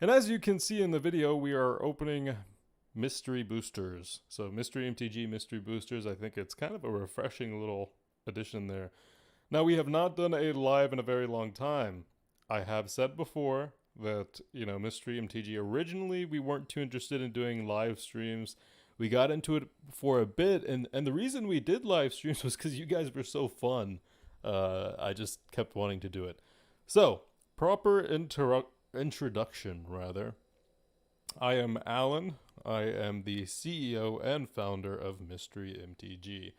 And as you can see in the video, we are opening mystery boosters. So Mystery MTG mystery boosters, I think it's kind of a refreshing little addition there. Now, we have not done a live in a very long time. I have said before that, Mystery MTG, originally we weren't too interested in doing live streams. We got into it for a bit, and the reason we did live streams was because you guys were so fun. I just kept wanting to do it. So, proper introduction, rather. I am Alan. I am the CEO and founder of Mystery MTG.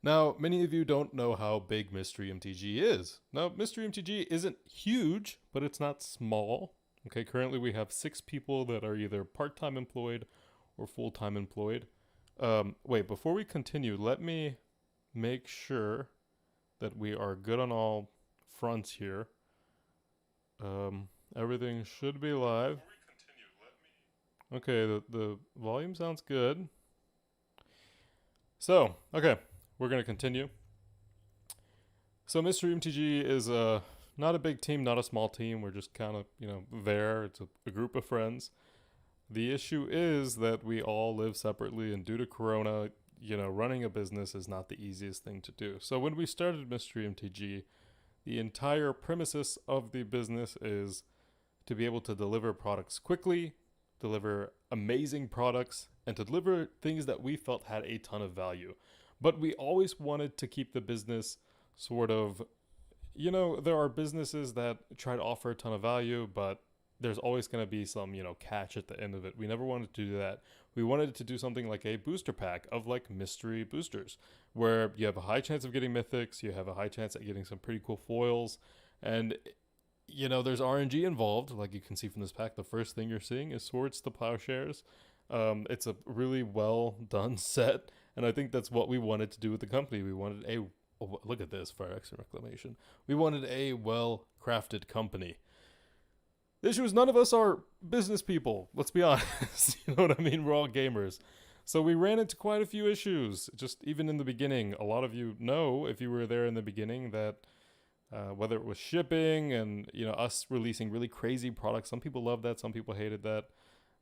Now, many of you don't know how big Mystery MTG is. Now, Mystery MTG isn't huge, but it's not small. Okay, currently we have 6 people that are either part-time employed or full-time employed. Wait, before we continue, let me make sure that we are good on all fronts here. Everything should be live. Okay, the volume sounds good. So, okay, we're going to continue. So Mystery MTG is not a big team, not a small team. We're just kind of, there. It's a group of friends. The issue is that we all live separately, and due to Corona, running a business is not the easiest thing to do. So when we started Mystery MTG, the entire premises of the business is to be able to deliver products quickly, deliver amazing products, and to deliver things that we felt had a ton of value. But we always wanted to keep the business sort of, there are businesses that try to offer a ton of value, but there's always going to be some, catch at the end of it. We never wanted to do that. We wanted to do something like a booster pack of like mystery boosters, where you have a high chance of getting mythics, you have a high chance at getting some pretty cool foils, and there's RNG involved. Like you can see from this pack, the first thing you're seeing is Swords to Plowshares. It's a really well done set, and I think that's what we wanted to do with the company. We wanted look at this, Fire X Reclamation. We wanted a well-crafted company. The issue is none of us are business people. Let's be honest. You know what I mean? We're all gamers. So we ran into quite a few issues, just even in the beginning. A lot of you know, if you were there in the beginning, that whether it was shipping and us releasing really crazy products, some people loved that, some people hated that.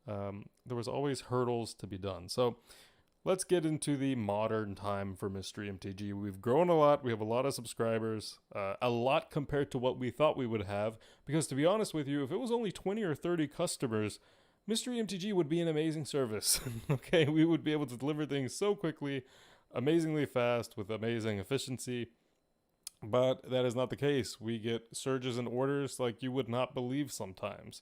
There was always hurdles to be done. So let's get into the modern time for Mystery MTG. We've grown a lot. We have a lot of subscribers, a lot compared to what we thought we would have. Because to be honest with you, if it was only 20 or 30 customers, Mystery MTG would be an amazing service. Okay, we would be able to deliver things so quickly, amazingly fast, with amazing efficiency. But that is not the case. We get surges in orders like you would not believe sometimes.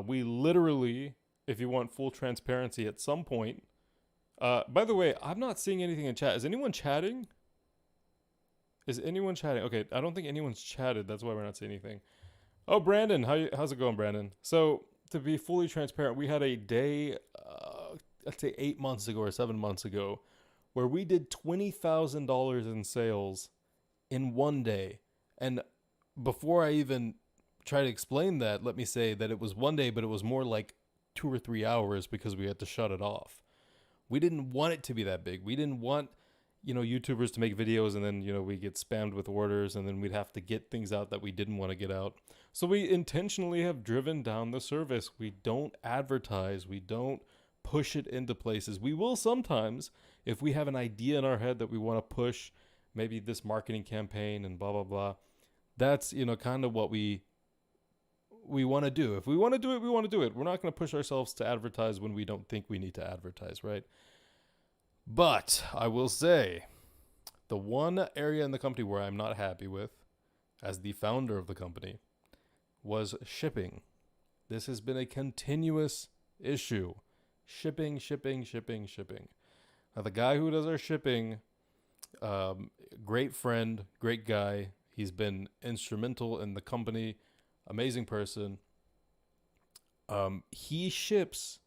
We literally, if you want full transparency at some point, by the way, I'm not seeing anything in chat. Is anyone chatting? Is anyone chatting? Okay, I don't think anyone's chatted. That's why we're not seeing anything. Oh, Brandon, how's it going, Brandon? So, to be fully transparent, we had a day, let's say 8 months ago or 7 months ago, where we did $20,000 in sales in one day. And before I even try to explain that, let me say that it was one day, but it was more like 2 or 3 hours because we had to shut it off. We didn't want it to be that big. We didn't want, YouTubers to make videos and then, we get spammed with orders and then we'd have to get things out that we didn't want to get out. So we intentionally have driven down the service. We don't advertise. We don't push it into places. We will sometimes if we have an idea in our head that we want to push, maybe this marketing campaign and blah, blah, blah. That's, kind of what we want to do. If we want to do it, we want to do it. We're not going to push ourselves to advertise when we don't think we need to advertise, right? But I will say, the one area in the company where I'm not happy with, as the founder of the company, was shipping. This has been a continuous issue. Shipping. Now, the guy who does our shipping, great friend, great guy. He's been instrumental in the company. Amazing person. He ships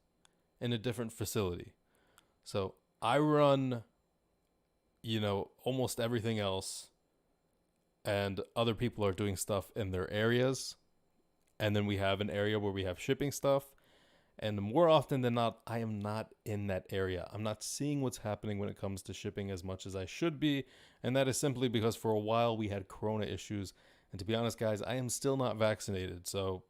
in a different facility. So I run, almost everything else. And other people are doing stuff in their areas. And then we have an area where we have shipping stuff. And more often than not, I am not in that area. I'm not seeing what's happening when it comes to shipping as much as I should be. And that is simply because for a while we had corona issues. And to be honest, guys, I am still not vaccinated. So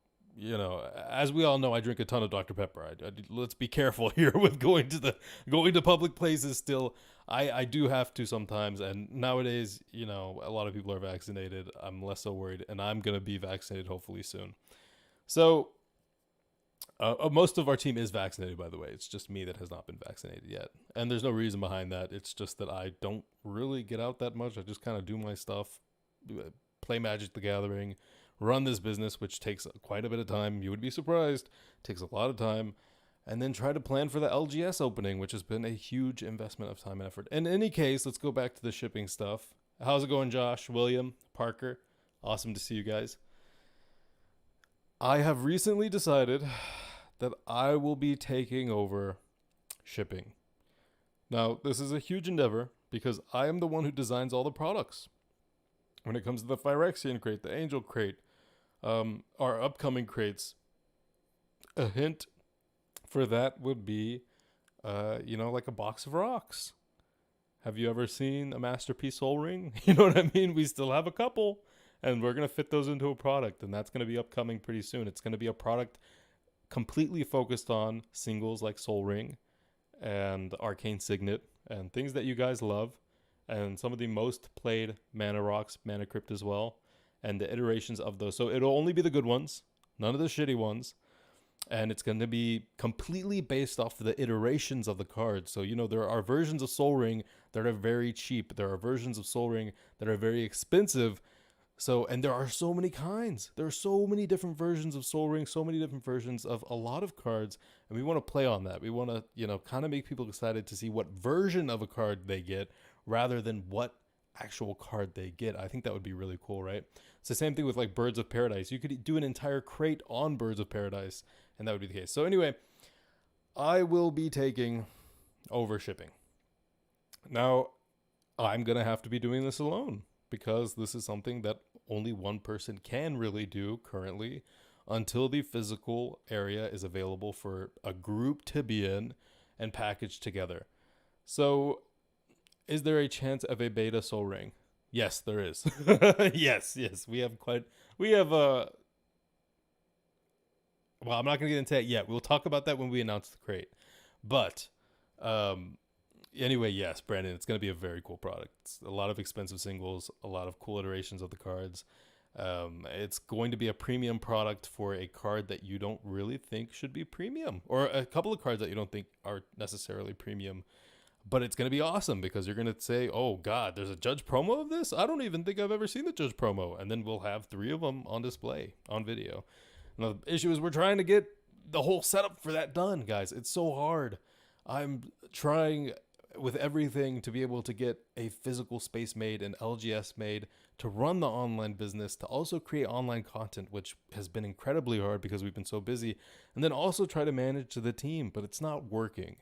as we all know, I drink a ton of Dr. Pepper. Let's be careful here with going to public places. Still, I do have to sometimes, and nowadays, a lot of people are vaccinated. I'm less so worried, and I'm gonna be vaccinated hopefully soon. So, most of our team is vaccinated, by the way. It's just me that has not been vaccinated yet, and there's no reason behind that. It's just that I don't really get out that much. I just kind of do my stuff, play Magic the Gathering, run this business, which takes quite a bit of time. You would be surprised. It takes a lot of time. And then try to plan for the LGS opening, which has been a huge investment of time and effort. In any case, let's go back to the shipping stuff. How's it going, Josh, William, Parker? Awesome to see you guys. I have recently decided that I will be taking over shipping. Now, this is a huge endeavor because I am the one who designs all the products. When it comes to the Phyrexian crate, the Angel crate, our upcoming crates, a hint for that would be, like a box of rocks. Have you ever seen a Masterpiece Soul Ring? You know what I mean? We still have a couple, and we're going to fit those into a product, and that's going to be upcoming pretty soon. It's going to be a product completely focused on singles like Soul Ring and Arcane Signet and things that you guys love, and some of the most played Mana Rocks, Mana Crypt as well, and the iterations of those. So it'll only be the good ones, none of the shitty ones. And it's going to be completely based off the iterations of the cards. So, there are versions of Soul Ring that are very cheap. There are versions of Soul Ring that are very expensive. So, and there are so many kinds. There are so many different versions of Soul Ring, so many different versions of a lot of cards. And we want to play on that. We want to, kind of make people excited to see what version of a card they get rather than what actual card they get. I think that would be really cool, right? It's the same thing with like Birds of Paradise. You could do an entire crate on Birds of Paradise, and that would be the case. So anyway, I will be taking over shipping. Now, I'm going to have to be doing this alone because this is something that only one person can really do currently until the physical area is available for a group to be in and packaged together. So, is there a chance of a beta Soul Ring? Yes, there is. yes. We have well, I'm not going to get into that yet. We'll talk about that when we announce the crate. But, anyway, yes, Brandon, it's going to be a very cool product. It's a lot of expensive singles, a lot of cool iterations of the cards. It's going to be a premium product for a card that you don't really think should be premium, or a couple of cards that you don't think are necessarily premium. But it's going to be awesome because you're going to say, oh, God, there's a Judge promo of this? I don't even think I've ever seen the Judge promo. And then we'll have 3 of them on display, on video. Now, the issue is we're trying to get the whole setup for that done, guys. It's so hard. I'm trying with everything to be able to get a physical space made, an LGS made, to run the online business, to also create online content, which has been incredibly hard because we've been so busy, and then also try to manage the team, but it's not working.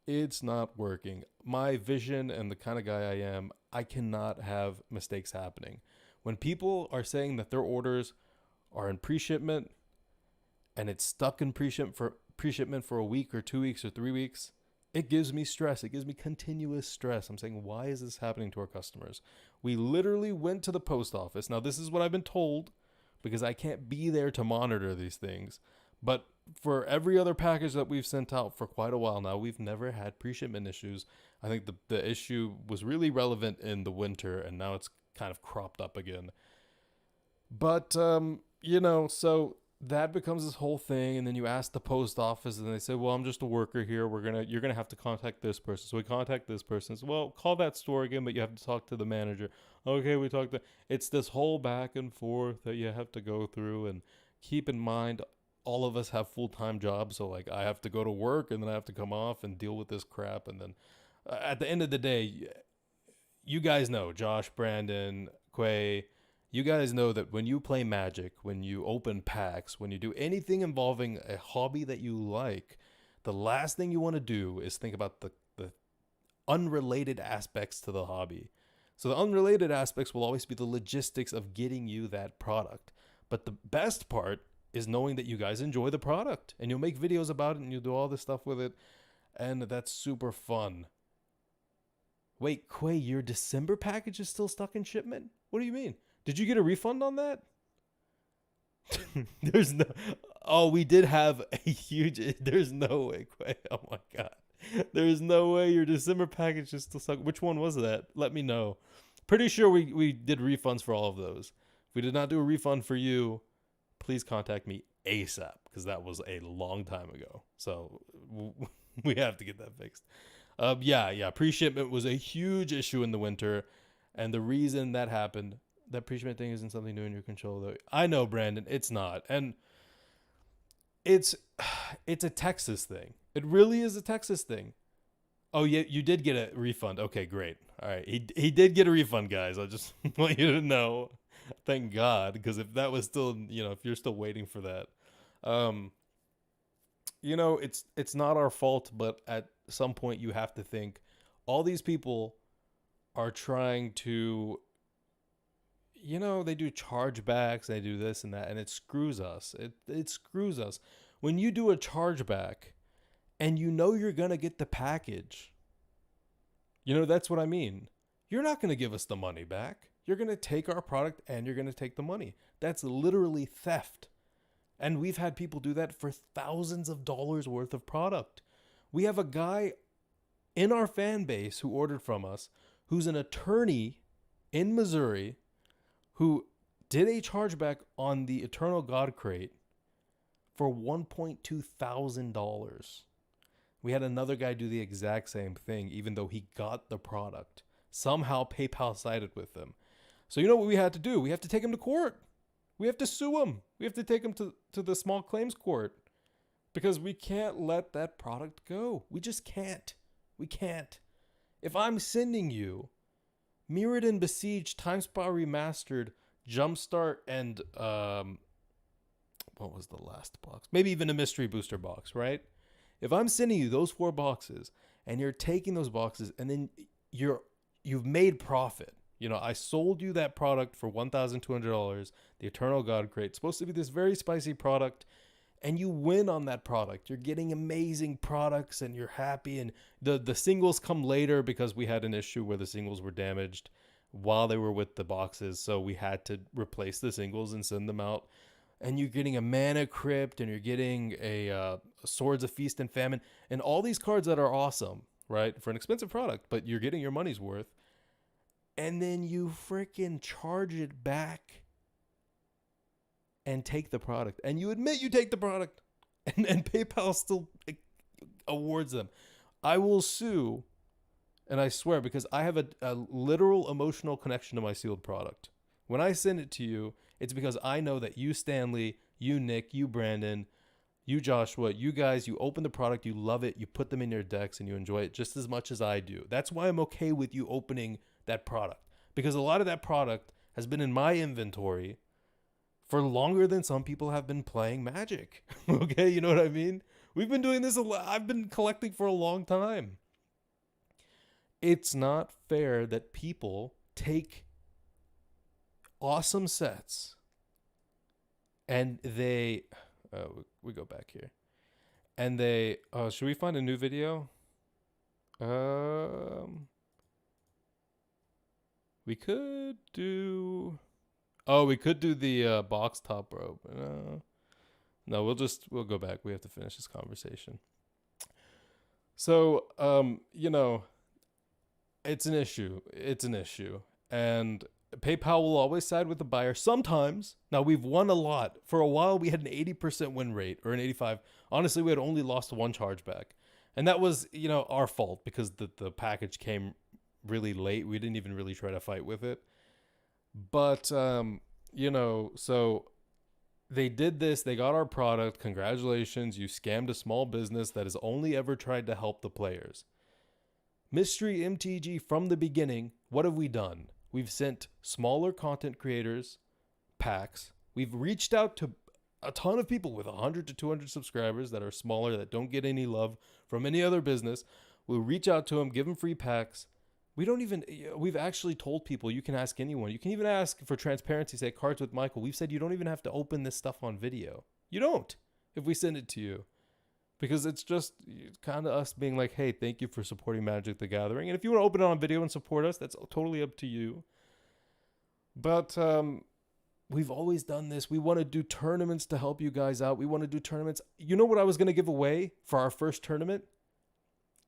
It's not working. My vision and the kind of guy I am, I cannot have mistakes happening. When people are saying that their orders are in pre-shipment and it's stuck in pre-shipment for a week or 2 weeks or 3 weeks, it gives me stress. It gives me continuous stress. I'm saying, why is this happening to our customers? We literally went to the post office. Now, this is what I've been told because I can't be there to monitor these things. But for every other package that we've sent out for quite a while now, we've never had pre-shipment issues. I think the issue was really relevant in the winter, and now it's kind of cropped up again. But, so that becomes this whole thing, and then you ask the post office, and they say, well, I'm just a worker here. You're gonna have to contact this person. So we contact this person. So, well, call that store again, but you have to talk to the manager. Okay, we talked to... It's this whole back and forth that you have to go through, and keep in mind, all of us have full-time jobs, so like I have to go to work and then I have to come off and deal with this crap, and then at the end of the day, you guys know, Josh, Brandon, Quay, you guys know that when you play Magic, when you open packs, when you do anything involving a hobby that you like, the last thing you want to do is think about the unrelated aspects to the hobby. So the unrelated aspects will always be the logistics of getting you that product. But the best part is knowing that you guys enjoy the product and you'll make videos about it and you'll do all this stuff with it. And that's super fun. Wait, Quay, your December package is still stuck in shipment? What do you mean? Did you get a refund on that? There's no... Oh, we did have a huge. There's no way, Quay. Oh my god. There's no way your December package is still stuck. Which one was that? Let me know. Pretty sure we did refunds for all of those. If we did not do a refund for you, please contact me ASAP because that was a long time ago. So we have to get that fixed. Yeah. Pre-shipment was a huge issue in the winter, and the reason that happened, that pre-shipment thing isn't something new in your control. Though I know, Brandon, it's not, and it's it's a Texas thing. It really is a Texas thing. Oh yeah, you did get a refund. Okay, great. All right, he did get a refund, guys. I just want you to know. Thank God, because if that was still, if you're still waiting for that, um, it's not our fault, but at some point you have to think all these people are trying to, they do chargebacks, they do this and that, and it screws us. It screws us. When you do a chargeback and you're going to get the package, that's what I mean. You're not going to give us the money back. You're going to take our product and you're going to take the money. That's literally theft. And we've had people do that for thousands of dollars worth of product. We have a guy in our fan base who ordered from us who's an attorney in Missouri who did a chargeback on the Eternal God crate for $1.2 thousand. We had another guy do the exact same thing, even though he got the product. Somehow PayPal sided with them. So you know what we had to do? We have to take him to court. We have to sue him. We have to take him to the small claims court because we can't let that product go. We just can't. We can't. If I'm sending you Mirrodin Besieged, Time Spa Remastered, Jumpstart, and what was the last box? Maybe even a mystery booster box, right? If I'm sending you those 4 boxes and you're taking those boxes and then you've made profit. I sold you that product for $1,200, the Eternal God crate. It's supposed to be this very spicy product, and you win on that product. You're getting amazing products, and you're happy. And the singles come later because we had an issue where the singles were damaged while they were with the boxes, so we had to replace the singles and send them out. And you're getting a Mana Crypt, and you're getting a Swords of Feast and Famine, and all these cards that are awesome, right, for an expensive product, but you're getting your money's worth. And then you freaking charge it back and take the product. And you admit you take the product. And PayPal still awards them. I will sue, and I swear, because I have a literal emotional connection to my sealed product. When I send it to you, it's because I know that you, Stanley, you, Nick, you, Brandon, you, Joshua, you guys, you open the product, you love it, you put them in your decks, and you enjoy it just as much as I do. That's why I'm okay with you opening that product, because a lot of that product has been in my inventory for longer than some people have been playing Magic. Okay, you know what I mean? We've been doing this a lot. I've been collecting for a long time. It's not fair that people take awesome sets and they we go back here and they should we find a new video? We could do the box top rope. No, we'll go back. We have to finish this conversation. So, it's an issue. And PayPal will always side with the buyer sometimes. Now, we've won a lot. For a while, we had an 80% win rate, or an 85. Honestly, we had only lost 1 chargeback. And that was, our fault because the package came really late. We didn't even really try to fight with it. But, so they did this. They got our product. Congratulations. You scammed a small business that has only ever tried to help the players. Mystery MTG, from the beginning, what have we done? We've sent smaller content creators packs. We've reached out to a ton of people with 100 to 200 subscribers that are smaller, that don't get any love from any other business. We'll reach out to them, give them free packs. We've actually told people you can ask anyone. You can even ask for transparency, say Cards with Michael. We've said you don't even have to open this stuff on video. You don't if we send it to you. Because it's just kind of us being like, hey, thank you for supporting Magic the Gathering. And if you want to open it on video and support us, that's totally up to you. But we've always done this. We want to do tournaments to help you guys out. We want to do tournaments. You know what I was going to give away for our first tournament?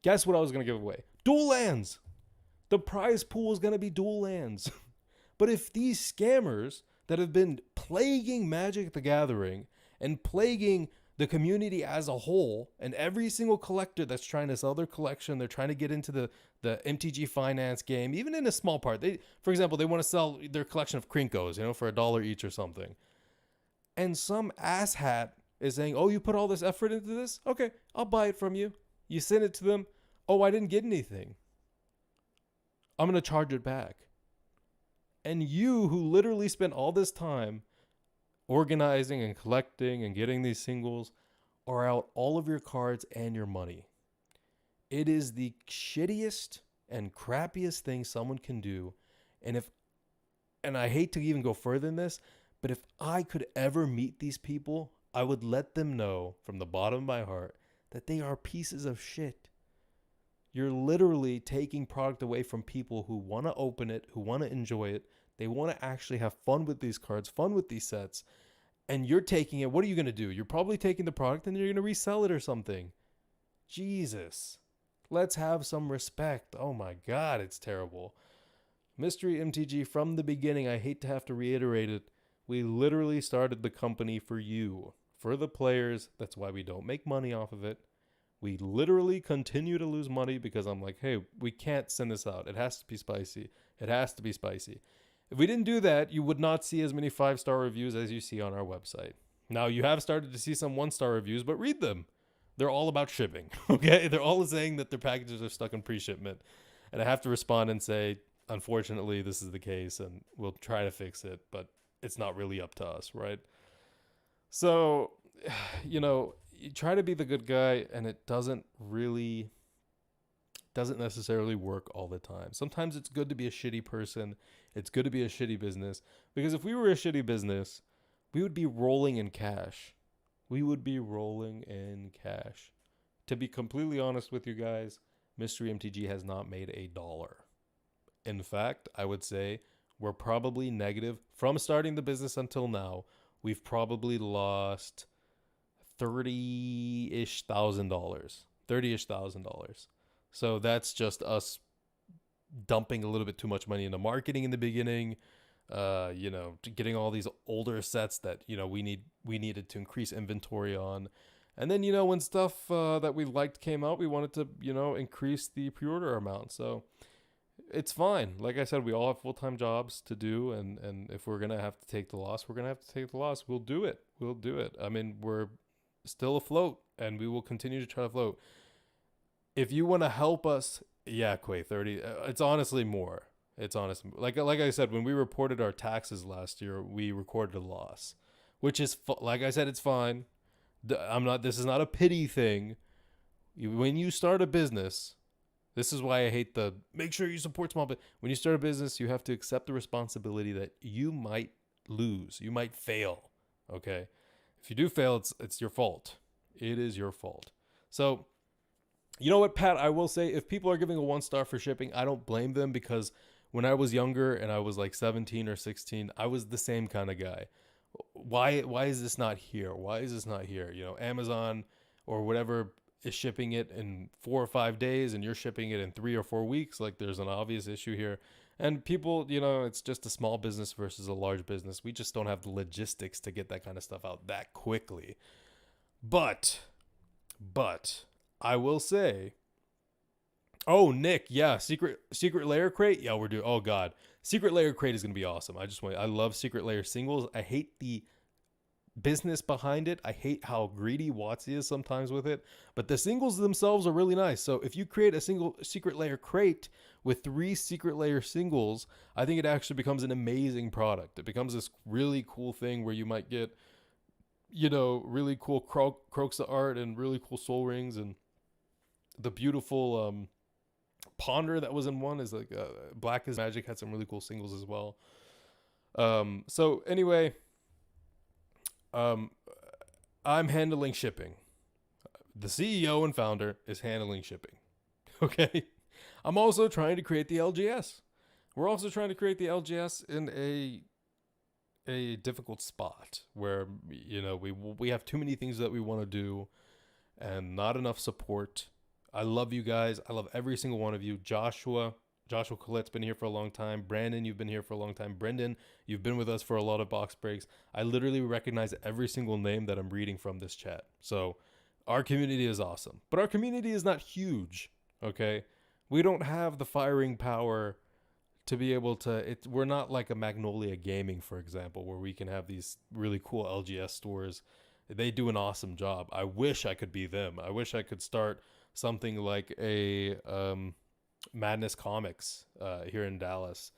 Guess what I was going to give away? Dual lands. The prize pool is going to be dual lands. But if these scammers that have been plaguing Magic the Gathering and plaguing the community as a whole, and every single collector that's trying to sell their collection, they're trying to get into the MTG finance game, even in a small part. For example, they want to sell their collection of Krinkos, for $1 each or something. And some asshat is saying, oh, you put all this effort into this? Okay, I'll buy it from you. You send it to them. Oh, I didn't get anything. I'm going to charge it back. And you, who literally spent all this time organizing and collecting and getting these singles, are out all of your cards and your money. It is the shittiest and crappiest thing someone can do. And I hate to even go further than this, but if I could ever meet these people, I would let them know from the bottom of my heart that they are pieces of shit. You're literally taking product away from people who want to open it, who want to enjoy it. They want to actually have fun with these cards, fun with these sets. And you're taking it. What are you going to do? You're probably taking the product and you're going to resell it or something. Jesus. Let's have some respect. Oh my God, it's terrible. Mystery MTG, from the beginning, I hate to have to reiterate it, we literally started the company for you, for the players. That's why we don't make money off of it. We literally continue to lose money because I'm like, hey, we can't send this out. It has to be spicy. It has to be spicy. If we didn't do that, you would not see as many 5-star reviews as you see on our website. Now, you have started to see some 1-star reviews, but read them. They're all about shipping, okay? They're all saying that their packages are stuck in pre-shipment. And I have to respond and say, unfortunately, this is the case, and we'll try to fix it, but it's not really up to us, right? So, you try to be the good guy, and it doesn't necessarily work all the time. Sometimes it's good to be a shitty person. It's good to be a shitty business. Because if we were a shitty business, we would be rolling in cash. We would be rolling in cash. To be completely honest with you guys, Mystery MTG has not made $1. In fact, I would say we're probably negative. From starting the business until now, we've probably lost $30-ish thousand. So that's just us dumping a little bit too much money into marketing in the beginning, getting all these older sets that, we needed to increase inventory on. And then, when stuff that we liked came out, we wanted to, increase the pre-order amount. So it's fine. Like I said, we all have full-time jobs to do. And if we're going to have to take the loss, we're going to have to take the loss. We'll do it. I mean, we're still afloat and we will continue to try to float. If you want to help us, yeah, Quay, 30. It's honestly more. It's honestly like I said, when we reported our taxes last year, we recorded a loss, which is like I said, it's fine. This is not a pity thing. When you start a business, this is why I hate make sure you support small business. When you start a business, you have to accept the responsibility that you might lose, you might fail. Okay, if you do fail, it's your fault. It is your fault. So. You know what, Pat, I will say, if people are giving a 1-star for shipping, I don't blame them, because when I was younger and I was like 17 or 16, I was the same kind of guy. Why is this not here? Why is this not here? Amazon or whatever is shipping it in 4 or 5 days and you're shipping it in 3 or 4 weeks. Like, there's an obvious issue here. And people, it's just a small business versus a large business. We just don't have the logistics to get that kind of stuff out that quickly. But I will say, oh, Nick, yeah, Secret Lair crate. Yeah, we're doing, oh God, Secret Lair crate is going to be awesome. I love Secret Lair singles. I hate the business behind it. I hate how greedy WotC is sometimes with it, but the singles themselves are really nice. So if you create a single Secret Lair crate with 3 Secret Lair singles, I think it actually becomes an amazing product. It becomes this really cool thing where you might get, really cool Croxa art and really cool Soul Rings, and the beautiful Ponder that was in one is like Black is Magic had some really cool singles as well. So anyway, I'm handling shipping. The CEO and founder is handling shipping. Okay. I'm also trying to create the LGS. We're also trying to create the LGS in a difficult spot where we have too many things that we want to do and not enough support. I love you guys. I love every single one of you. Joshua Collette's been here for a long time. Brandon, you've been here for a long time. Brendan, you've been with us for a lot of box breaks. I literally recognize every single name that I'm reading from this chat. So our community is awesome. But our community is not huge, okay? We don't have the firing power to be able to... We're not like a Magnolia Gaming, for example, where we can have these really cool LGS stores. They do an awesome job. I wish I could be them. I wish I could start something like a Madness Comics here in Dallas.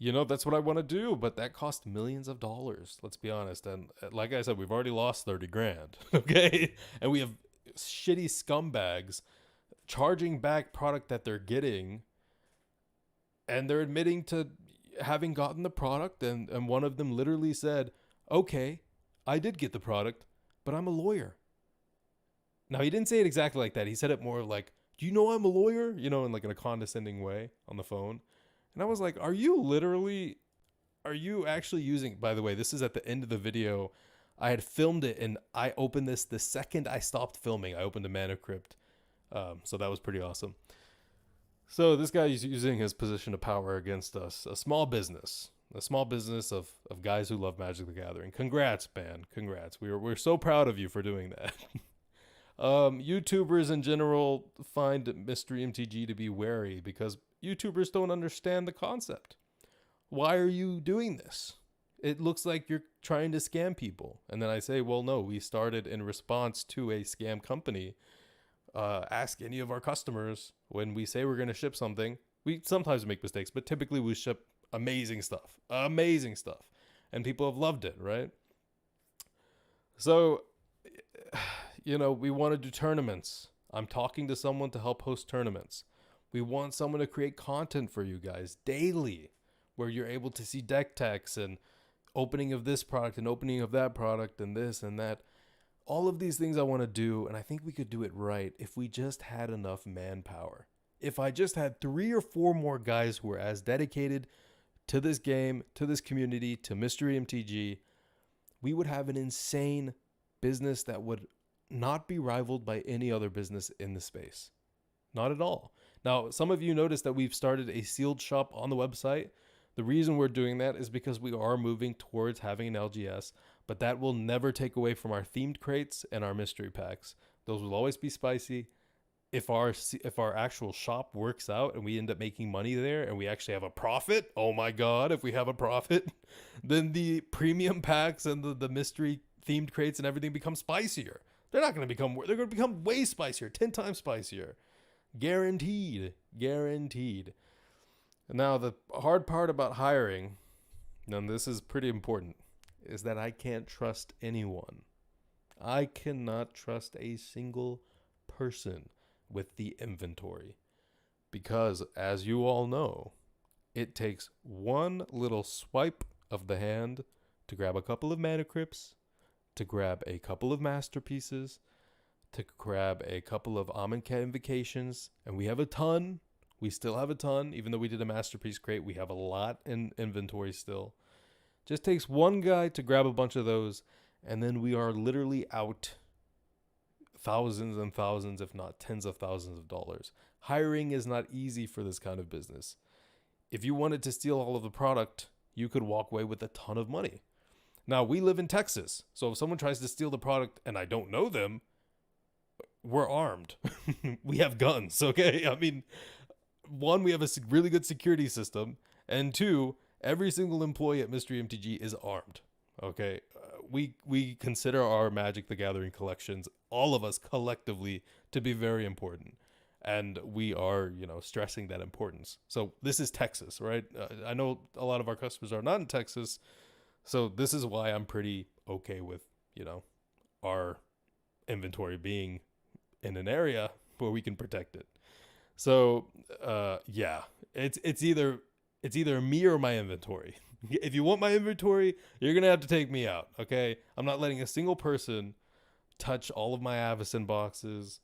That's what I want to do, but that costs millions of dollars, let's be honest. And like I said, we've already lost 30 grand, okay? And we have shitty scumbags charging back product that they're getting, and they're admitting to having gotten the product, and one of them literally said, okay, I did get the product, but I'm a lawyer. Now, he didn't say it exactly like that. He said it more like, do you know I'm a lawyer? In like in a condescending way on the phone. And I was like, are you actually using... By the way, this is at the end of the video. I had filmed it, and I opened this the second I stopped filming. I opened a Mana Crypt. So that was pretty awesome. So this guy is using his position of power against us. A small business of guys who love Magic the Gathering. Congrats, man. Congrats. We're so proud of you for doing that. YouTubers in general find Mystery MTG to be wary because YouTubers don't understand the concept. Why are you doing this? It looks like you're trying to scam people. And then I say, well, no, we started in response to a scam company. Ask any of our customers when we say we're going to ship something. We sometimes make mistakes, but typically we ship amazing stuff. And people have loved it, right? So, we want to do tournaments. I'm talking to someone to help host tournaments. We want someone to create content for you guys daily, where you're able to see deck techs and opening of this product and opening of that product and this and that. All of these things I want to do, and I think we could do it right if we just had enough manpower. If I just had 3 or 4 more guys who were as dedicated to this game, to this community, to Mystery MTG, we would have an insane business that would not be rivaled by any other business in the space. Not at all. Now, some of you noticed that we've started a sealed shop on the website. The reason we're doing that is because we are moving towards having an LGS, but that will never take away from our themed crates and our mystery packs. Those will always be spicy. If our actual shop works out and we end up making money there and we actually have a profit, oh my God, if we have a profit, then the premium packs and the mystery themed crates and everything become spicier. They're going to become way spicier, 10 times spicier. Guaranteed. Now, the hard part about hiring, and this is pretty important, is that I can't trust anyone. I cannot trust a single person with the inventory. Because, as you all know, it takes one little swipe of the hand to grab a couple of Mana Crypts, to grab a couple of masterpieces, to grab a couple of Amonkhet Invocations, and we have a ton. We still have a ton, even though we did a masterpiece crate. We have a lot in inventory still. Just takes one guy to grab a bunch of those, and then we are literally out thousands and thousands, if not tens of thousands of dollars. Hiring is not easy for this kind of business. If you wanted to steal all of the product, you could walk away with a ton of money. Now, we live in Texas, so if someone tries to steal the product and I don't know them, we're armed. We have guns, okay? I mean, 1, we have a really good security system, and 2, every single employee at Mystery MTG is armed, okay? We consider our Magic the Gathering collections, all of us collectively, to be very important. And we are, stressing that importance. So this is Texas, right? I know a lot of our customers are not in Texas, so this is why I'm pretty okay with, our inventory being in an area where we can protect it. So, yeah, it's either me or my inventory. If you want my inventory, you're going to have to take me out, okay? I'm not letting a single person touch all of my Avacyn boxes,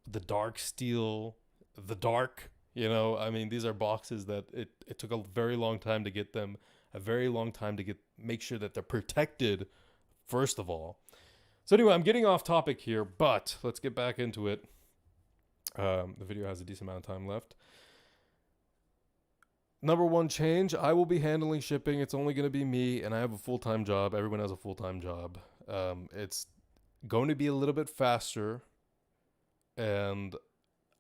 the Dark Steel, the Dark, these are boxes that it took a very long time to get them, a very long time to get make sure that they're protected first of all. So anyway, I'm getting off topic here, but let's get back into it. The video has a decent amount of time left. Number one change, I will be handling shipping. It's only going to be me, and I have a full-time job. Everyone has a full-time job. It's going to be a little bit faster, and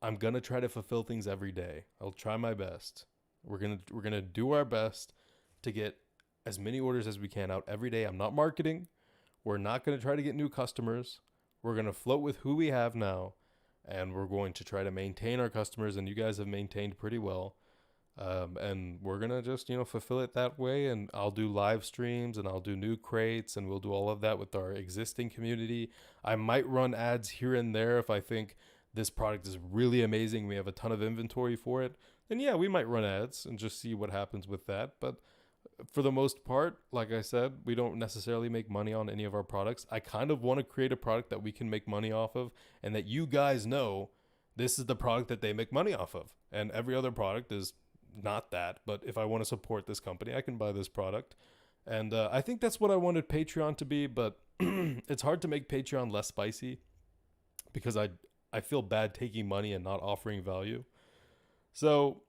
I'm going to try to fulfill things every day. I'll try my best. We're going to do our best to get as many orders as we can out every day. I'm not marketing. We're not going to try to get new customers. We're going to float with who we have now, and we're going to try to maintain our customers, and you guys have maintained pretty well. And we're going to just, fulfill it that way. And I'll do live streams and I'll do new crates and we'll do all of that with our existing community. I might run ads here and there if I think this product is really amazing. We have a ton of inventory for it. Then yeah, we might run ads and just see what happens with that. But for the most part, like I said, we don't necessarily make money on any of our products. I kind of want to create a product that we can make money off of and that you guys know this is the product that they make money off of. And every other product is not that, but if I want to support this company, I can buy this product. And I think that's what I wanted Patreon to be, but it's hard to make Patreon less spicy because I feel bad taking money and not offering value. So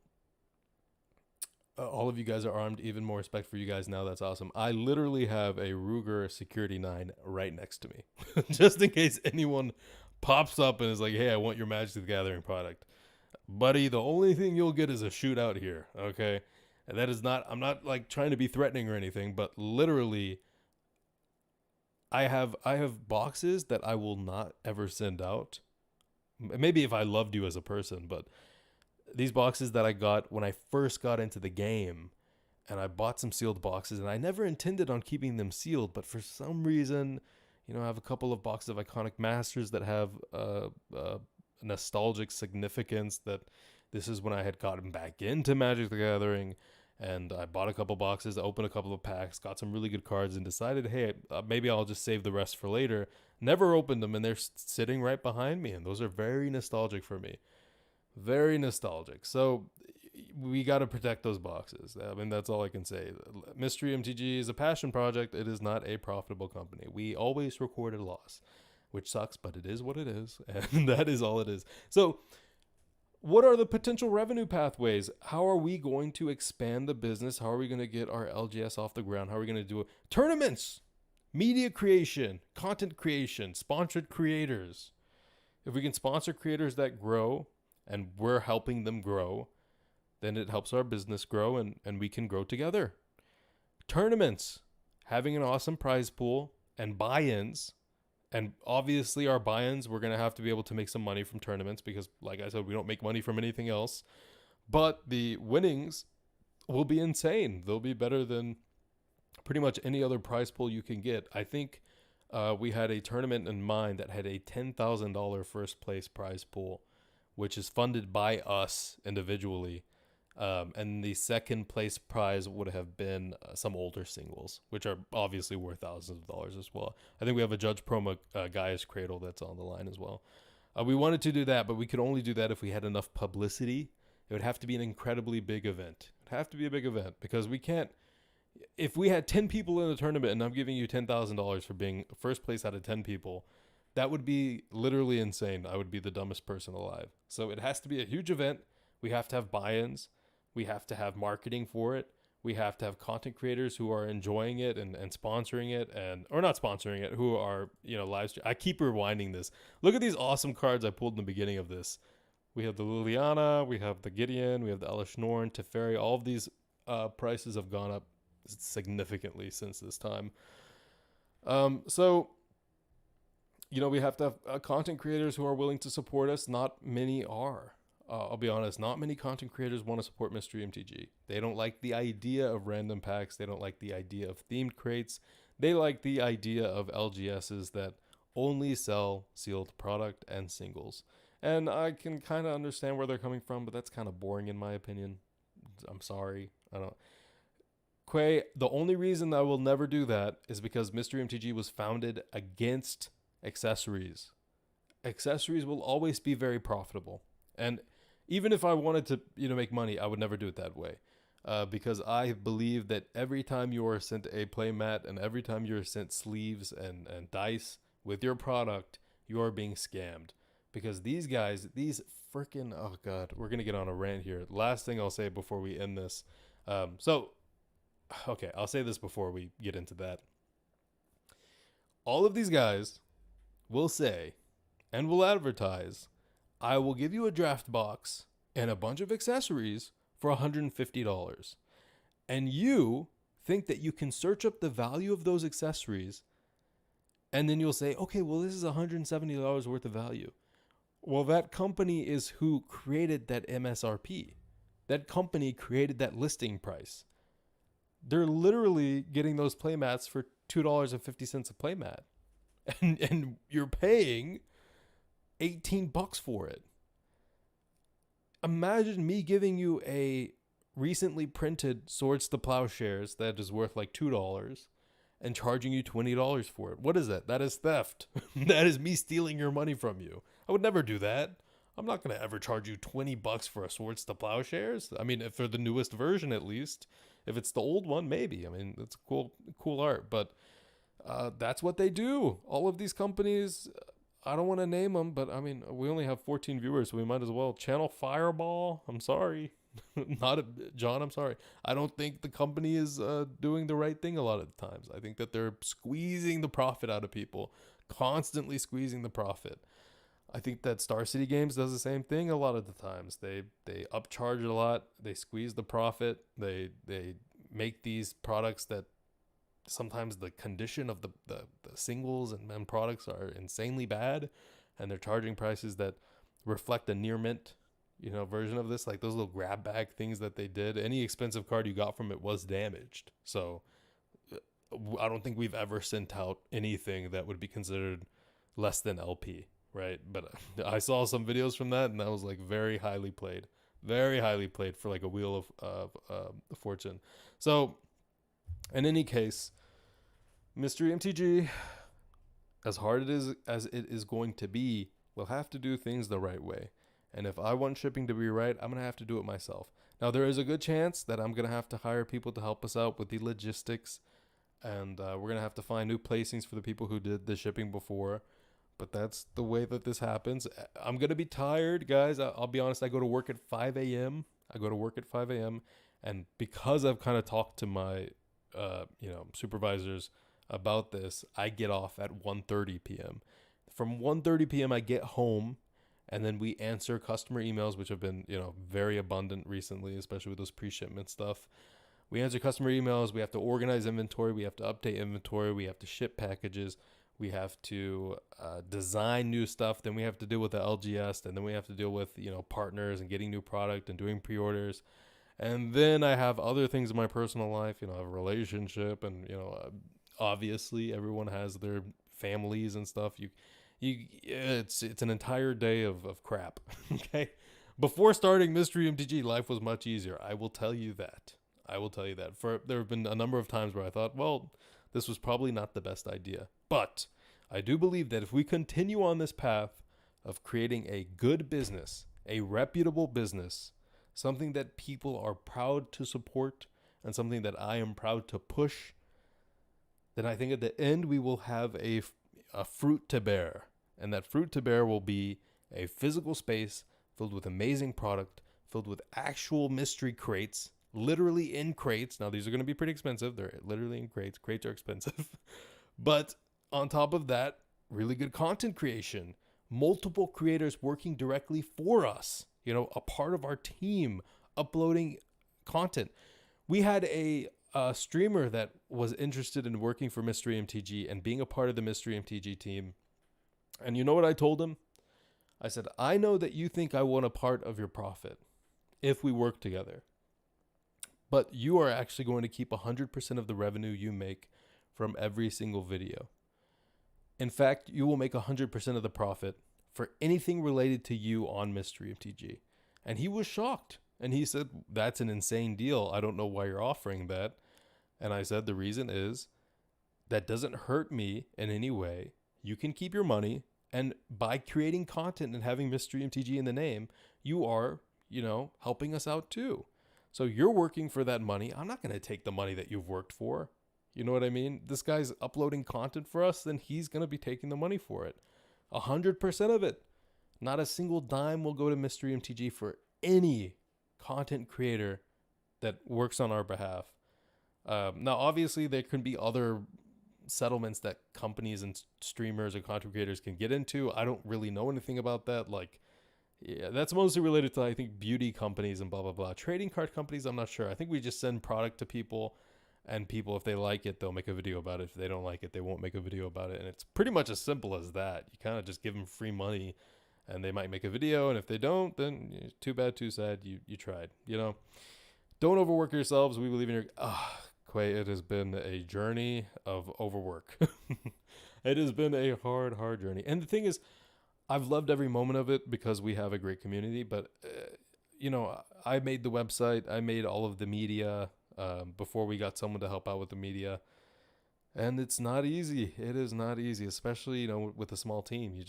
all of you guys are armed. Even more respect for you guys now. That's awesome. I literally have a Ruger Security 9 right next to me just in case anyone pops up and is like, hey, I want your Magic the Gathering product. Buddy, the only thing you'll get is a shootout here, okay? And that is not, I'm not like trying to be threatening or anything, but literally I have boxes that I will not ever send out. Maybe if I loved you as a person, but these boxes that I got when I first got into the game, and I bought some sealed boxes, and I never intended on keeping them sealed, but for some reason, I have a couple of boxes of Iconic Masters that have nostalgic significance, that this is when I had gotten back into Magic the Gathering, and I bought a couple boxes, opened a couple of packs, got some really good cards, and decided, hey, maybe I'll just save the rest for later. Never opened them, and they're sitting right behind me, and those are very nostalgic for me. Very nostalgic. So we got to protect those boxes. I mean, that's all I can say. Mystery MTG is a passion project. It is not a profitable company. We always record a loss, which sucks, but it is what it is, and that is all it is. So what are the potential revenue pathways? How are we going to expand the business? How are we going to get our LGS off the ground? How are we going to do it? Tournaments, media creation, content creation, sponsored creators. If we can sponsor creators that grow and we're helping them grow, then it helps our business grow and we can grow together. Tournaments, having an awesome prize pool and buy-ins. And obviously our buy-ins, we're going to have to be able to make some money from tournaments because, like I said, we don't make money from anything else. But the winnings will be insane. They'll be better than pretty much any other prize pool you can get. I think we had a tournament in mind that had a $10,000 first place prize pool, which is funded by us individually. And the second place prize would have been some older singles, which are obviously worth thousands of dollars as well. I think we have a Judge Promo Gaia's Cradle that's on the line as well. We wanted to do that, but we could only do that if we had enough publicity. It would have to be an incredibly big event. It would have to be a big event because we can't. If we had 10 people in the tournament and I'm giving you $10,000 for being first place out of 10 people, that would be literally insane. I would be the dumbest person alive. So it has to be a huge event. We have to have buy-ins. We have to have marketing for it. We have to have content creators who are enjoying it and sponsoring it or not sponsoring it, who are, live stream. I keep rewinding this. Look at these awesome cards I pulled in the beginning of this. We have the Liliana, we have the Gideon, we have the Elish Norn, Teferi. All of these prices have gone up significantly since this time. So we have to have content creators who are willing to support us. Not many are. I'll be honest, not many content creators want to support Mystery MTG. They don't like the idea of random packs. They don't like the idea of themed crates. They like the idea of LGSs that only sell sealed product and singles. And I can kind of understand where they're coming from, but that's kind of boring in my opinion. I'm sorry. Quay, the only reason I will never do that is because Mystery MTG was founded against accessories. Accessories will always be very profitable. And even if I wanted to, make money, I would never do it that way. because I believe that every time you are sent a playmat and every time you're sent sleeves and dice with your product, you are being scammed. Because these guys, these freaking, oh God, we're going to get on a rant here. Last thing I'll say before we end this. Okay, I'll say this before we get into that. All of these guys will say and will advertise, I will give you a draft box and a bunch of accessories for $150. And you think that you can search up the value of those accessories and then you'll say, okay, well, this is $170 worth of value. Well, that company is who created that MSRP. That company created that listing price. They're literally getting those playmats for $2.50 a playmat. And you're paying $18 for it. Imagine me giving you a recently printed Swords to Plowshares that is worth like $2 and charging you $20 for it. What is that? That is theft. That is me stealing your money from you. I would never do that. I'm not going to ever charge you $20 for a Swords to Plowshares. I mean, if for the newest version at least. If it's the old one, maybe. I mean, it's cool art, but that's what they do. All of these companies, I don't want to name them, but I mean, we only have 14 viewers, so we might as well. Channel Fireball, I'm sorry. John, I'm sorry. I don't think the company is doing the right thing a lot of the times. I think that they're squeezing the profit out of people, constantly squeezing the profit. I think that Star City Games does the same thing a lot of the times. They upcharge a lot. They squeeze the profit. They make these products that sometimes the condition of the singles and products are insanely bad, and they're charging prices that reflect a near mint, version of this. Like those little grab bag things that they did. Any expensive card you got from it was damaged. So I don't think we've ever sent out anything that would be considered less than LP. Right. But I saw some videos from that, and that was like very highly played for like a Wheel of Fortune. So in any case, Mystery MTG, as hard as it is going to be, will have to do things the right way. And if I want shipping to be right, I'm going to have to do it myself. Now, there is a good chance that I'm going to have to hire people to help us out with the logistics, and we're going to have to find new placings for the people who did the shipping before. But that's the way that this happens. I'm going to be tired, guys. I'll be honest. I go to work at 5 a.m. And because I've kind of talked to my, supervisors about this, I get off at 1:30 p.m. From 1:30 p.m., I get home, and then we answer customer emails, which have been, very abundant recently, especially with those pre-shipment stuff. We answer customer emails. We have to organize inventory. We have to update inventory. We have to ship packages. We have to design new stuff. Then we have to deal with the LGS. And then we have to deal with, partners and getting new product and doing pre-orders. And then I have other things in my personal life. I have a relationship. And, obviously everyone has their families and stuff. It's an entire day of crap. Okay. Before starting Mystery MTG, life was much easier. I will tell you that. There have been a number of times where I thought, well, this was probably not the best idea. But I do believe that if we continue on this path of creating a good business, a reputable business, something that people are proud to support, and something that I am proud to push, then I think at the end we will have a fruit to bear. And that fruit to bear will be a physical space filled with amazing product, filled with actual mystery crates, literally in crates. Now, these are going to be pretty expensive. They're literally in crates. Crates are expensive. But on top of that, really good content creation. Multiple creators working directly for us. A part of our team uploading content. We had a streamer that was interested in working for Mystery MTG and being a part of the Mystery MTG team. And you know what I told him? I said, I know that you think I want a part of your profit if we work together. But you are actually going to keep 100% of the revenue you make from every single video. In fact, you will make 100% of the profit for anything related to you on Mystery MTG. And he was shocked. And he said, that's an insane deal. I don't know why you're offering that. And I said, the reason is that doesn't hurt me in any way. You can keep your money. And by creating content and having Mystery MTG in the name, you are, helping us out too. So you're working for that money. I'm not going to take the money that you've worked for. You know what I mean? This guy's uploading content for us, then he's going to be taking the money for it. 100% of it. Not a single dime will go to Mystery MTG for any content creator that works on our behalf. Now, obviously, there can be other settlements that companies and streamers or content creators can get into. I don't really know anything about that. Like, yeah, that's mostly related to, I think, beauty companies and blah, blah, blah. Trading card companies, I'm not sure. I think we just send product to people, and people, if they like it, they'll make a video about it. If they don't like it, they won't make a video about it. And it's pretty much as simple as that. You kind of just give them free money, and they might make a video. And if they don't, then too bad, too sad. You tried, you know. Don't overwork yourselves. We believe in your... Quay, it has been a journey of overwork. It has been a hard journey. And the thing is, I've loved every moment of it because we have a great community. But, you know, I made the website. I made all of the media before we got someone to help out with the media. And it's not easy. It is not easy, especially, you know, with a small team.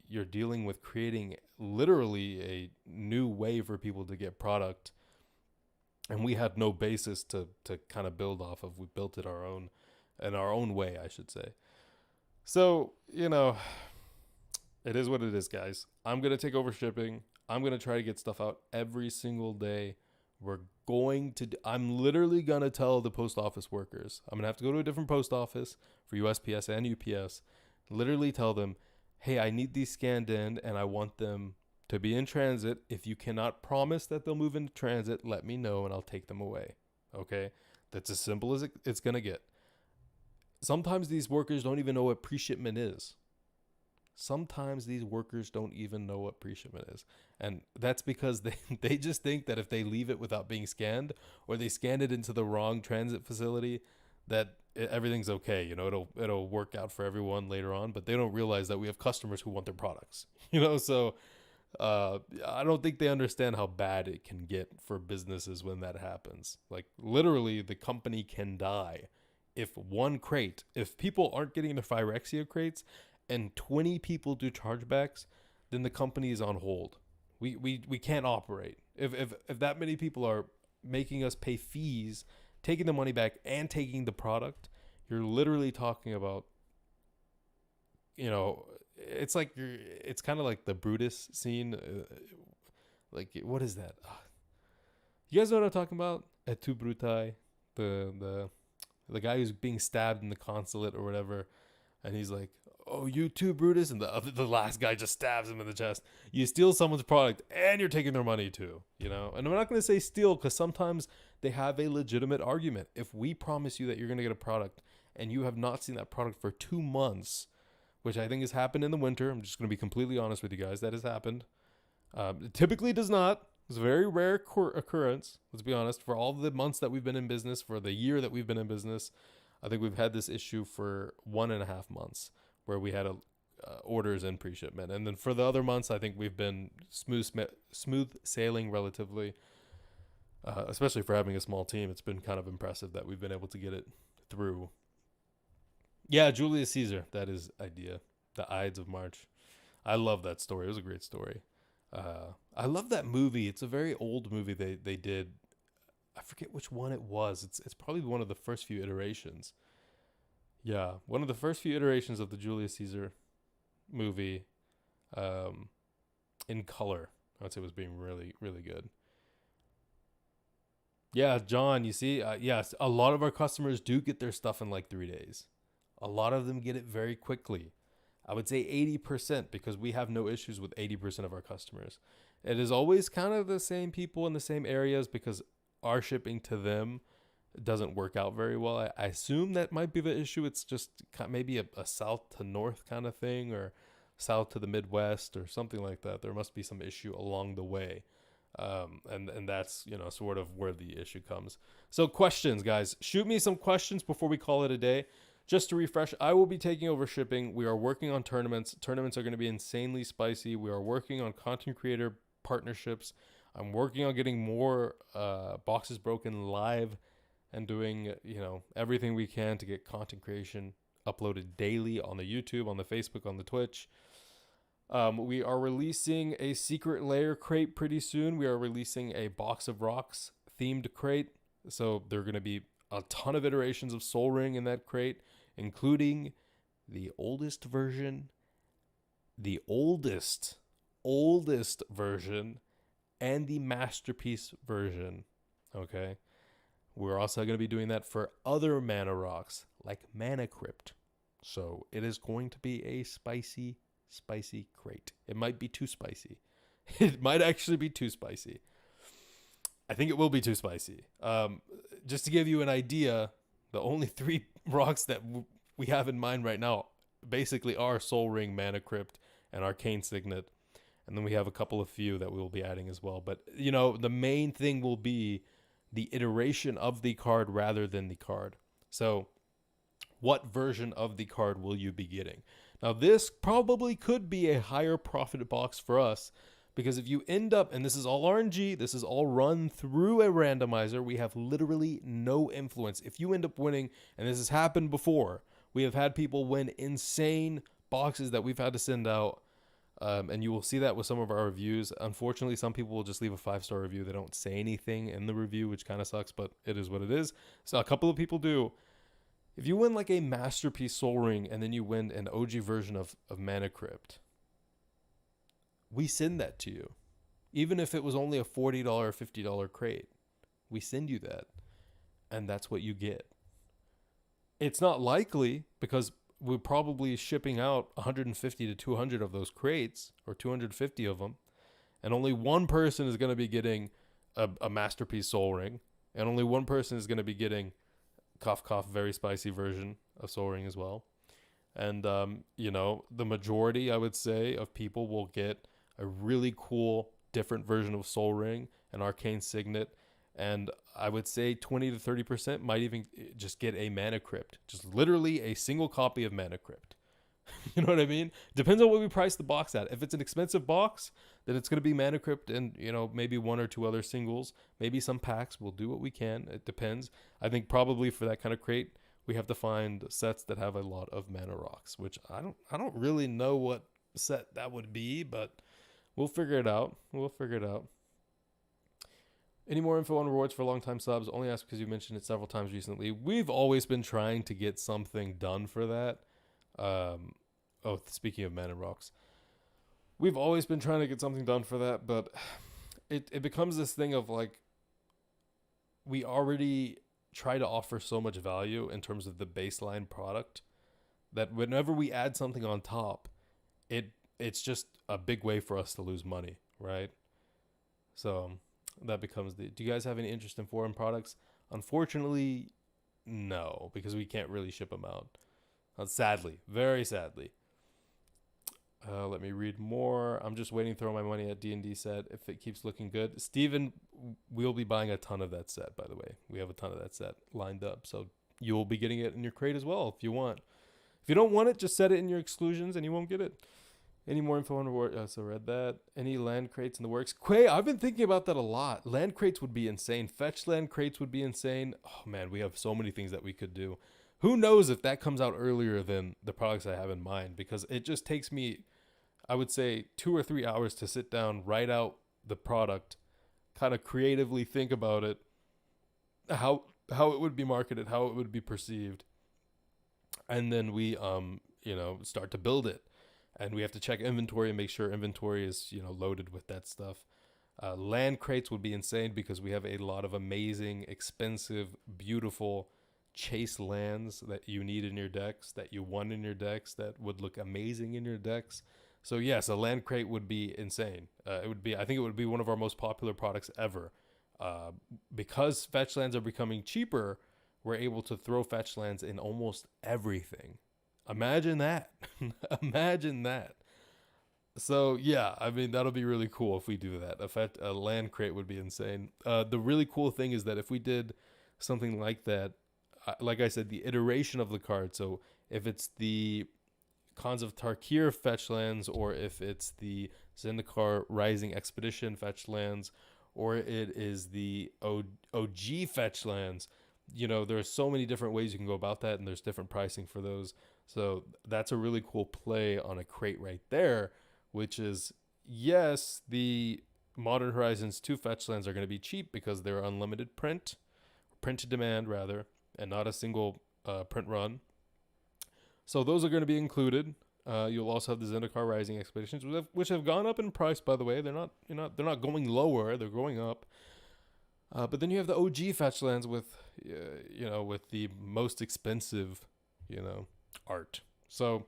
You're dealing with creating literally a new way for people to get product. And we had no basis to kind of build off of. We built it in our own way, I should say. So, you know, it is what it is, guys. I'm going to take over shipping. I'm going to try to get stuff out every single day. I'm literally going to tell the post office workers. I'm going to have to go to a different post office for USPS and UPS. Literally tell them, hey, I need these scanned in and I want them to be in transit. If you cannot promise that they'll move into transit, let me know and I'll take them away. Okay? That's as simple as it's going to get. Sometimes these workers don't even know what pre-shipment is. And that's because they just think that if they leave it without being scanned, or they scan it into the wrong transit facility, that everything's okay. You know, it'll work out for everyone later on, but they don't realize that we have customers who want their products. You know, so I don't think they understand how bad it can get for businesses when that happens. Like, literally, the company can die if if people aren't getting their Phyrexia crates and 20 people do chargebacks, then the company is on hold. We can't operate. If that many people are making us pay fees, taking the money back and taking the product, you're literally talking about, you know, it's kind of like the Brutus scene. Like, what is that? You guys know what I'm talking about? Et tu Brutai, the guy who's being stabbed in the consulate or whatever, and he's like, "Oh, you too, Brutus," and the last guy just stabs him in the chest. You steal someone's product and you're taking their money too, you know. And I'm not going to say steal, because sometimes they have a legitimate argument. If we promise you that you're going to get a product and you have not seen that product for 2 months, which I think has happened in the winter. I'm just going to be completely honest with you guys. That has happened. It typically does not. It's a very rare occurrence. Let's be honest. For all the months that we've been in business, for the year that we've been in business, I think we've had this issue for 1.5 months where we had orders in pre-shipment. And then for the other months, I think we've been smooth sailing relatively, especially for having a small team. It's been kind of impressive that we've been able to get it through. Yeah, Julius Caesar. That is idea. The Ides of March. I love that story. It was a great story. I love that movie. It's a very old movie they did. I forget which one it was. It's probably one of the first few iterations. Yeah, one of the first few iterations of the Julius Caesar movie, in color. I would say was being really, really good. Yeah, John, you see, yes, a lot of our customers do get their stuff in like 3 days. A lot of them get it very quickly. I would say 80%, because we have no issues with 80% of our customers. It is always kind of the same people in the same areas, because our shipping to them doesn't work out very well. I assume that might be the issue. It's just maybe a south to north kind of thing, or south to the Midwest or something like that. There must be some issue along the way. And that's, you know, sort of where the issue comes. So questions, guys. Shoot me some questions before we call it a day. Just to refresh, I will be taking over shipping. We are working on tournaments. Tournaments are going to be insanely spicy. We are working on content creator partnerships. I'm working on getting more boxes broken live and doing, you know, everything we can to get content creation uploaded daily on the YouTube, on the Facebook, on the Twitch. We are releasing a Secret Lair crate pretty soon. We are releasing a Box of Rocks themed crate. So there are going to be a ton of iterations of Sol Ring in that crate, including the oldest version, the oldest version, and the masterpiece version. Okay. We're also going to be doing that for other mana rocks like Mana Crypt. So it is going to be a spicy crate. It might be too spicy. It might actually be too spicy. I think it will be too spicy. Just to give you an idea, the only three rocks that we have in mind right now basically are Sol Ring, Mana Crypt, and Arcane Signet. And then we have a couple of few that we will be adding as well. But, the main thing will be the iteration of the card rather than the card. So what version of the card will you be getting? Now, this probably could be a higher profit box for us because if you end up, and this is all RNG, this is all run through a randomizer, we have literally no influence. If you end up winning, and this has happened before, we have had people win insane boxes that we've had to send out. And you will see that with some of our reviews. Unfortunately, some people will just leave a 5-star review. They don't say anything in the review, which kind of sucks, but it is what it is. So a couple of people do. If you win like a Masterpiece Sol Ring and then you win an OG version of Mana Crypt, we send that to you. Even if it was only a $40 or $50 crate, we send you that. And that's what you get. It's not likely because we're probably shipping out 150 to 200 of those crates, or 250 of them, and only one person is going to be getting a Masterpiece Sol Ring, and only one person is going to be getting cough very spicy version of Sol Ring as well. And the majority, I would say, of people will get a really cool different version of Sol Ring, an Arcane Signet, and I would say 20 to 30% might even just get a Mana Crypt. Just literally a single copy of Mana Crypt. You know what I mean? Depends on what we price the box at. If it's an expensive box, then it's going to be Mana Crypt and, maybe one or two other singles. Maybe some packs. We'll do what we can. It depends. I think probably for that kind of crate, we have to find sets that have a lot of mana rocks, which I don't really know what set that would be, but we'll figure it out. Any more info on rewards for long-time subs? Only ask because you mentioned it several times recently. We've always been trying to get something done for that. Speaking of mana rocks, we've always been trying to get something done for that, but it becomes this thing of like, we already try to offer so much value in terms of the baseline product that whenever we add something on top, it's just a big way for us to lose money, right? So that becomes do you guys have any interest in foreign products? Unfortunately, no, because we can't really ship them out. Sadly, very sadly. Let me read more. I'm just waiting to throw my money at D&D set if it keeps looking good. Steven, we'll be buying a ton of that set, by the way. We have a ton of that set lined up, so you'll be getting it in your crate as well if you want. If you don't want it, just set it in your exclusions and you won't get it. Any more info on reward? So read that. Any land crates in the works? Quay, I've been thinking about that a lot. Land crates would be insane. Fetch land crates would be insane. Oh man, we have so many things that we could do. Who knows if that comes out earlier than the products I have in mind, because it just takes me, I would say, 2 or 3 hours to sit down, write out the product, kind of creatively think about it, how it would be marketed, how it would be perceived, and then we start to build it. And we have to check inventory and make sure inventory is, loaded with that stuff. Land crates would be insane because we have a lot of amazing, expensive, beautiful chase lands that you need in your decks, that you want in your decks, that would look amazing in your decks. So yes, a land crate would be insane. I think it would be one of our most popular products ever. Because fetch lands are becoming cheaper, we're able to throw fetch lands in almost everything. Imagine that. Imagine that. So yeah, I mean, that'll be really cool if we do that. A land crate would be insane. The really cool thing is that if we did something like that, like I said, the iteration of the card. So if it's the Khans of Tarkir fetch lands, or if it's the Zendikar Rising Expedition fetch lands, or it is the OG fetch lands, there are so many different ways you can go about that, and there's different pricing for those. So that's a really cool play on a crate right there, which is, yes, the Modern Horizons 2 fetch lands are going to be cheap because they're unlimited print to demand rather, and not a single print run. So those are going to be included. You'll also have the Zendikar Rising expeditions, which have gone up in price. By the way, they're not going lower; they're going up. But then you have the OG fetch lands with, with the most expensive, art. So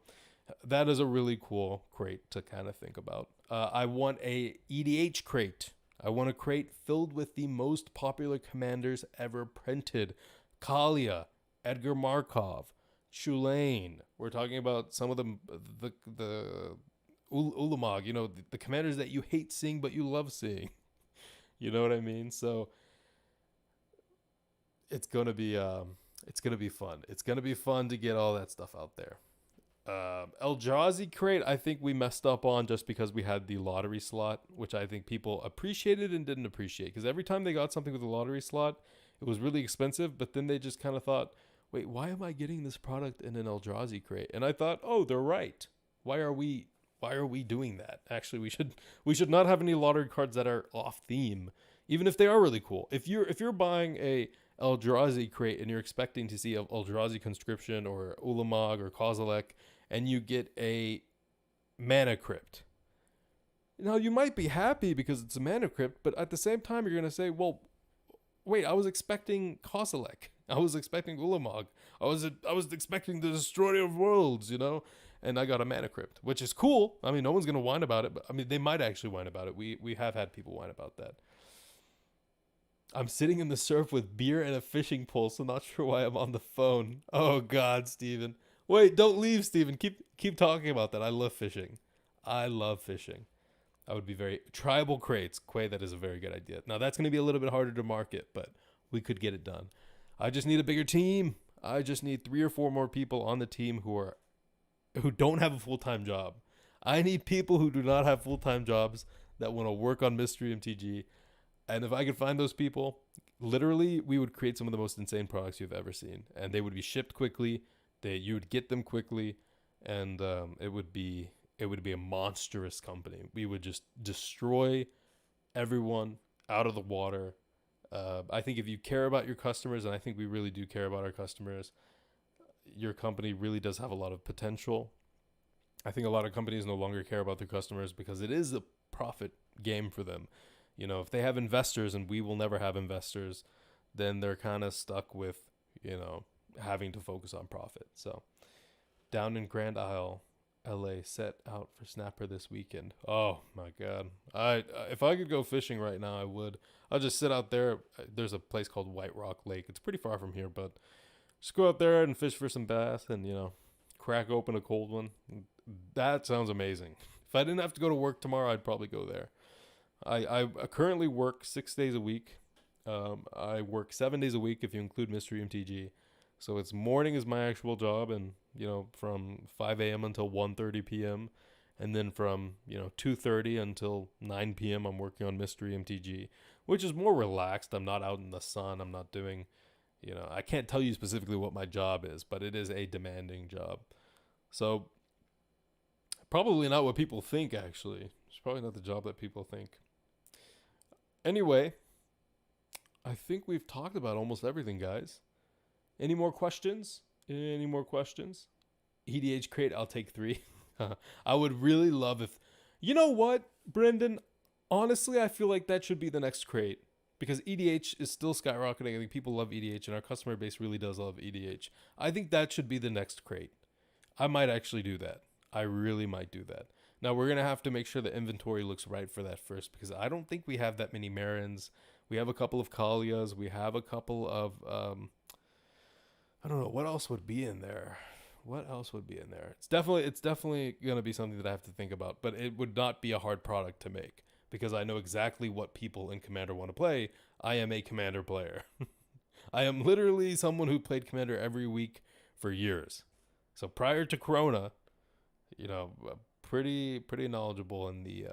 that is a really cool crate to kind of think about. I want a EDH crate. I want a crate filled with the most popular commanders ever printed. Kalia, Edgar Markov, Shulane. We're talking about some of the Ulamog, the commanders that you hate seeing but you love seeing. You know what I mean? So it's gonna be fun. It's gonna be fun to get all that stuff out there. Eldrazi crate, I think we messed up on just because we had the lottery slot, which I think people appreciated and didn't appreciate. Because every time they got something with a lottery slot, it was really expensive. But then they just kind of thought, wait, why am I getting this product in an Eldrazi crate? And I thought, oh, they're right. Why are we doing that? Actually, we should not have any lottery cards that are off theme, even if they are really cool. If you're buying a Eldrazi crate and you're expecting to see a Eldrazi conscription or Ulamog or Kozilek, and you get a mana crypt. Now, you might be happy because it's a mana crypt, but at the same time, you're going to say, well, wait, I was expecting Kozilek. I was expecting Ulamog. I was expecting the Destroyer of Worlds, and I got a mana crypt, which is cool. I mean, no one's going to whine about it, but I mean, they might actually whine about it. We have had people whine about that. I'm sitting in the surf with beer and a fishing pole, so not sure why I'm on the phone. Oh, God, Steven. Wait, don't leave, Steven. Keep talking about that. I love fishing. I would be very... Tribal crates. Quay, that is a very good idea. Now, that's going to be a little bit harder to market, but we could get it done. I just need a bigger team. I just need 3 or 4 more people on the team who don't have a full-time job. I need people who do not have full-time jobs that want to work on Mystery MTG. And if I could find those people, literally, we would create some of the most insane products you've ever seen. And they would be shipped quickly. You would get them quickly. And it would be a monstrous company. We would just destroy everyone out of the water. I think if you care about your customers, and I think we really do care about our customers, your company really does have a lot of potential. I think a lot of companies no longer care about their customers because it is a profit game for them. If they have investors and we will never have investors, then they're kind of stuck with, having to focus on profit. So down in Grand Isle, LA, set out for snapper this weekend. Oh my God. If I could go fishing right now, I would. I'll just sit out there. There's a place called White Rock Lake. It's pretty far from here, but just go out there and fish for some bass and, crack open a cold one. That sounds amazing. If I didn't have to go to work tomorrow, I'd probably go there. I currently work 6 days a week. I work 7 days a week if you include Mystery MTG. So it's morning is my actual job, and from 5 a.m. until 1:30 p.m. And then from 2:30 until 9 p.m. I'm working on Mystery MTG, which is more relaxed. I'm not out in the sun. I'm not doing, I can't tell you specifically what my job is, but it is a demanding job. So probably not what people think, actually. It's probably not the job that people think. Anyway, I think we've talked about almost everything, guys. Any more questions? EDH crate, I'll take 3. I would really love if... You know what, Brendan? Honestly, I feel like that should be the next crate. Because EDH is still skyrocketing. I think people love EDH, and our customer base really does love EDH. I think that should be the next crate. I might actually do that. I really might do that. Now, we're going to have to make sure the inventory looks right for that first, because I don't think we have that many Marins. We have a couple of Kalias. We have a couple of... I don't know. What else would be in there? It's definitely going to be something that I have to think about, but it would not be a hard product to make because I know exactly what people in Commander want to play. I am a Commander player. I am literally someone who played Commander every week for years. So prior to Corona, pretty knowledgeable in the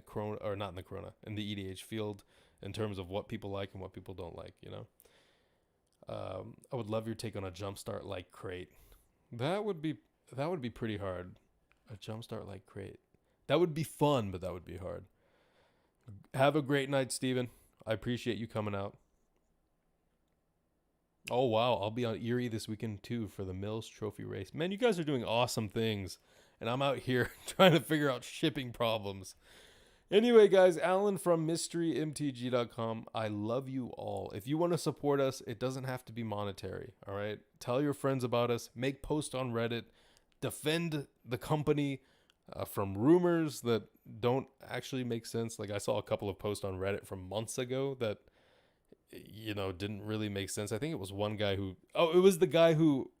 Corona, or not in the Corona, in the EDH field in terms of what people like and what people don't like, I would love your take on a Jumpstart like crate. That would be pretty hard. A Jumpstart like crate. That would be fun, but that would be hard. Have a great night, Steven. I appreciate you coming out. Oh, wow. I'll be on Erie this weekend, too, for the Mills Trophy race. Man, you guys are doing awesome things. And I'm out here trying to figure out shipping problems. Anyway, guys, Alan from MysteryMTG.com. I love you all. If you want to support us, it doesn't have to be monetary, all right? Tell your friends about us. Make posts on Reddit. Defend the company from rumors that don't actually make sense. Like, I saw a couple of posts on Reddit from months ago that, didn't really make sense. I think it was one guy it was the guy who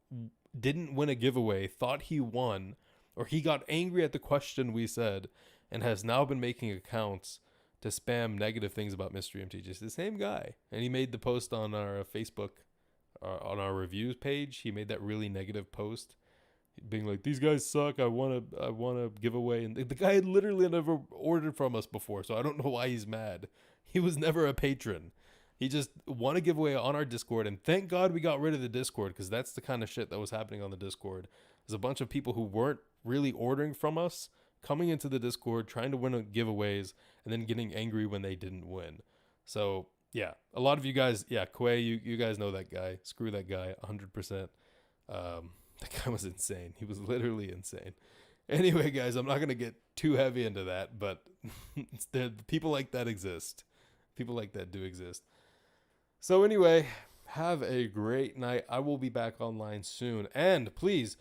didn't win a giveaway, thought he won, or he got angry at the question we said, and has now been making accounts to spam negative things about Mystery MTG. It's the same guy. And he made the post on our Facebook, on our reviews page. He made that really negative post, being like, "These guys suck. I want a giveaway." And the guy had literally never ordered from us before, so I don't know why he's mad. He was never a patron. He just won a giveaway on our Discord, and thank God we got rid of the Discord, because that's the kind of shit that was happening on the Discord. There's a bunch of people who weren't really ordering from us coming into the Discord, trying to win giveaways, and then getting angry when they didn't win. So, yeah, a lot of you guys, Quay, you guys know that guy. Screw that guy, 100%. That guy was insane. He was literally insane. Anyway, guys, I'm not going to get too heavy into that, but people like that exist. People like that do exist. So anyway, have a great night. I will be back online soon. And please,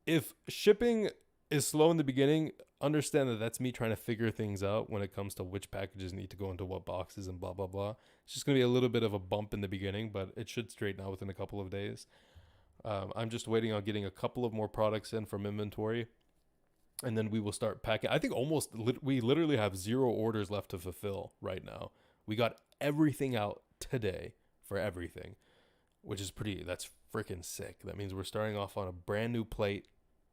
if shipping is slow in the beginning, understand that that's me trying to figure things out when it comes to which packages need to go into what boxes and blah, blah, blah. It's just going to be a little bit of a bump in the beginning, but it should straighten out within a couple of days. I'm just waiting on getting a couple of more products in from inventory, and then we will start packing. I think we literally have 0 orders left to fulfill right now. We got everything out today for everything, which is that's freaking sick. That means we're starting off on a brand new plate,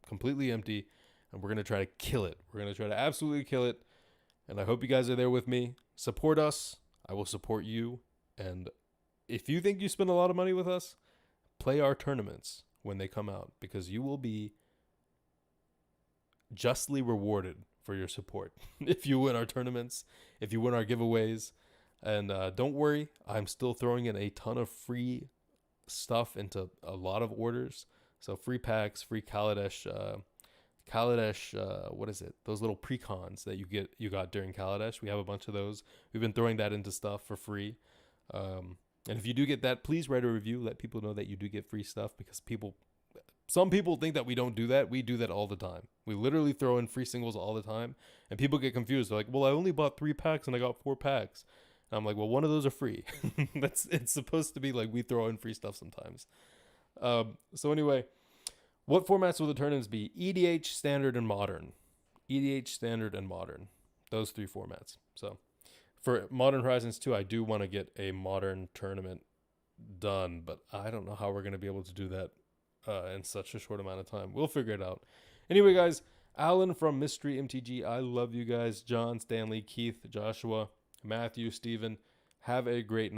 completely empty, and we're going to try to kill it. We're going to try to absolutely kill it, and I hope you guys are there with me. Support us. I will support you, and if you think you spend a lot of money with us, play our tournaments when they come out, because you will be justly rewarded for your support if you win our tournaments, if you win our giveaways. And don't worry, I'm still throwing in a ton of free stuff into a lot of orders. So free packs, free Kaladesh, what is it? Those little precons that you got during Kaladesh. We have a bunch of those. We've been throwing that into stuff for free. And if you do get that, please write a review. Let people know that you do get free stuff, because some people think that we don't do that. We do that all the time. We literally throw in free singles all the time, and people get confused. They're like, "Well, I only bought 3 packs and I got 4 packs." And I'm like, "Well, one of those are free." It's supposed to be like we throw in free stuff sometimes. So anyway, what formats will the tournaments be? EDH, Standard, and Modern. EDH, Standard, and Modern. Those 3 formats. So for Modern Horizons 2, I do want to get a Modern tournament done, but I don't know how we're going to be able to do that in such a short amount of time. We'll figure it out. Anyway, guys, Alan from Mystery MTG. I love you guys. John, Stanley, Keith, Joshua, Matthew, Steven. Have a great night.